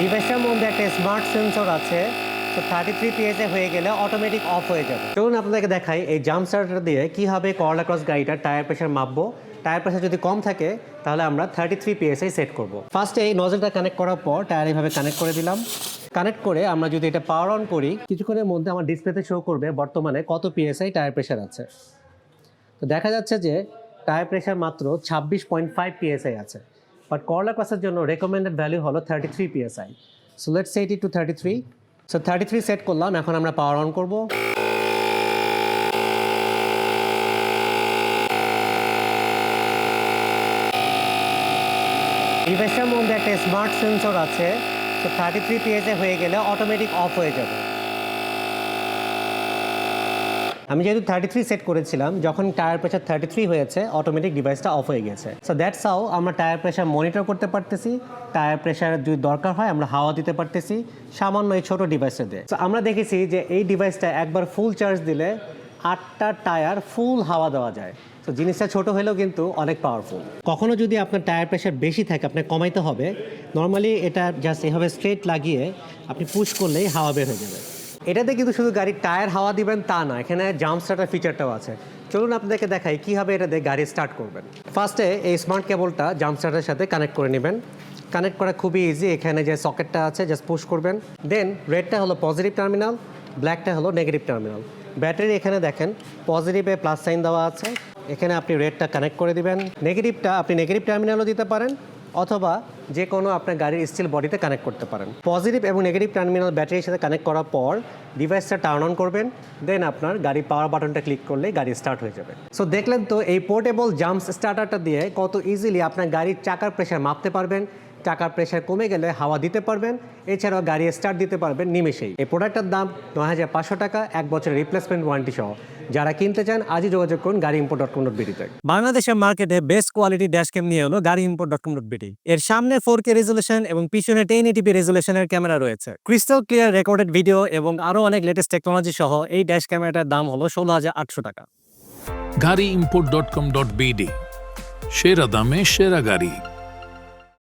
ডিভাইসটার মধ্যে একটা smart sensor আছে, তো 33 পিএসএ হয়ে গেলে অটোমেটিক অফ হয়ে যাবে। চলুন আপনাদেরকে দেখাই এই জাম্প স্টার্টার দিয়ে কীভাবে করলা ক্রস গাড়িটার টায়ার প্রেশার মাপবো। টায়ার প্রেশার যদি কম থাকে তাহলে আমরা 33 পিএসআই সেট করব। ফার্স্টে এই নজলটা কানেক্ট করার পর টায়ার এইভাবে কানেক্ট করে দিলাম। কানেক্ট করে আমরা যদি এটা পাওয়ার অন করি, কিছুক্ষণের মধ্যে আমার ডিসপ্লেতে শো করবে বর্তমানে কত পিএসআই টায়ার প্রেশার আছে। তো দেখা যাচ্ছে যে টায়ার প্রেশার মাত্র 26.5 পিএসআই আছে, বাট করলা ক্রসের জন্য রেকমেন্ডেড ভ্যালু হলো 33 PSI. So let's set it to 33। So 33 set করলাম, এখন আমরা পাওয়ার অন করব। ডিভাইসটার মধ্যে একটা স্মার্ট সেন্সর আছে, তো 33 পিএসএ হয়ে গেলে অটোমেটিক অফ হয়ে যাবে। আমি যেহেতু 33 সেট করেছিলাম, যখন টায়ার প্রেশার 33 হয়েছে অটোমেটিক ডিভাইসটা অফ হয়ে গেছে। সো দ্যাটস হাউ আমরা টায়ার প্রেশার মনিটর করতে পারতেছি। টায়ার প্রেশার যদি দরকার হয় আমরা হাওয়া দিতে পারতেছি সামান্য এই ছোটো ডিভাইসটা দিয়ে। সো আমরা দেখেছি যে এই ডিভাইসটা একবার ফুল চার্জ দিলে 8টা টায়ার ফুল হাওয়া দেওয়া যায়। তো জিনিসটা ছোট হলেও কিন্তু অনেক পাওয়ারফুল। কখনো যদি আপনার টায়ার প্রেশার বেশি থাকে আপনাকে কমাইতে হবে, নর্মালি এটা জাস্ট এভাবে স্ট্রেট লাগিয়ে আপনি পুশ করলেই হাওয়া বের হয়ে যাবে। এটাতে কিন্তু শুধু গাড়ির টায়ার হাওয়া দিবেন তা না, এখানে জাম্প স্টার্টার ফিচারটাও আছে। চলুন আপনাদেরকে দেখাই কীভাবে এটাতে গাড়ি স্টার্ট করবেন। ফার্স্টে এই স্মার্ট কেবলটা জাম্প স্টার্টারের সাথে কানেক্ট করে নেবেন। কানেক্ট করা খুবই ইজি, এখানে যে সকেটটা আছে জাস্ট পুশ করবেন। দেন রেডটা হলো পজিটিভ টার্মিনাল, ব্ল্যাকটা হলো নেগেটিভ টার্মিনাল। ব্যাটারি এখানে দেখেন পজিটিভে প্লাস সাইন দেওয়া আছে, এখানে আপনি রেডটা কানেক্ট করে দিবেন। নেগেটিভটা আপনি নেগেটিভ টার্মিনালও দিতে পারেন অথবা যে কোনো আপনার গাড়ির স্টিল বডিতে কানেক্ট করতে পারেন। পজিটিভ এবং নেগেটিভ টার্মিনাল ব্যাটারির সাথে কানেক্ট করার পর ডিভাইসটা টার্ন অন করবেন, দেন আপনার গাড়ির পাওয়ার বাটনটা ক্লিক করলেই গাড়ি স্টার্ট হয়ে যাবে। সো দেখলেন তো এই পোর্টেবল জাম্প স্টার্টারটা দিয়ে কত ইজিলি আপনার গাড়ির চাকার প্রেশার মাপতে পারবেন, চাকার প্রেশার কমে গেলে হাওয়া দিতে পারবেন, এছাড়াও গাড়ি স্টার্ট দিতে পারবেন নিমেষেই। এই প্রোডাক্টটার দাম ৯৫০০ টাকা, 1 বছরের রিপ্লেসমেন্ট ওয়ারেন্টি সহ। যারা কিনতে চান আজই যোগাযোগ করুন গাড়িimport.com.bd-তে। বাংলাদেশের মার্কেটে বেস্ট কোয়ালিটি ড্যাশ ক্যাম নিয়ে হলো গাড়িimport.com.bd। এর সামনে 4K রেজুলেশন এবং পিছনে 1080p রেজুলেশনের ক্যামেরা রয়েছে, ক্রিস্টাল ক্লিয়ার রেকর্ডেড ভিডিও এবং আরো অনেক লেটেস্ট টেকনোলজি সহ এই ড্যাশ ক্যামেরাটার দাম হলো ১৬,৮০০ টাকা। গাড়িimport.com.bd, সেরা দামে সেরা গাড়ি।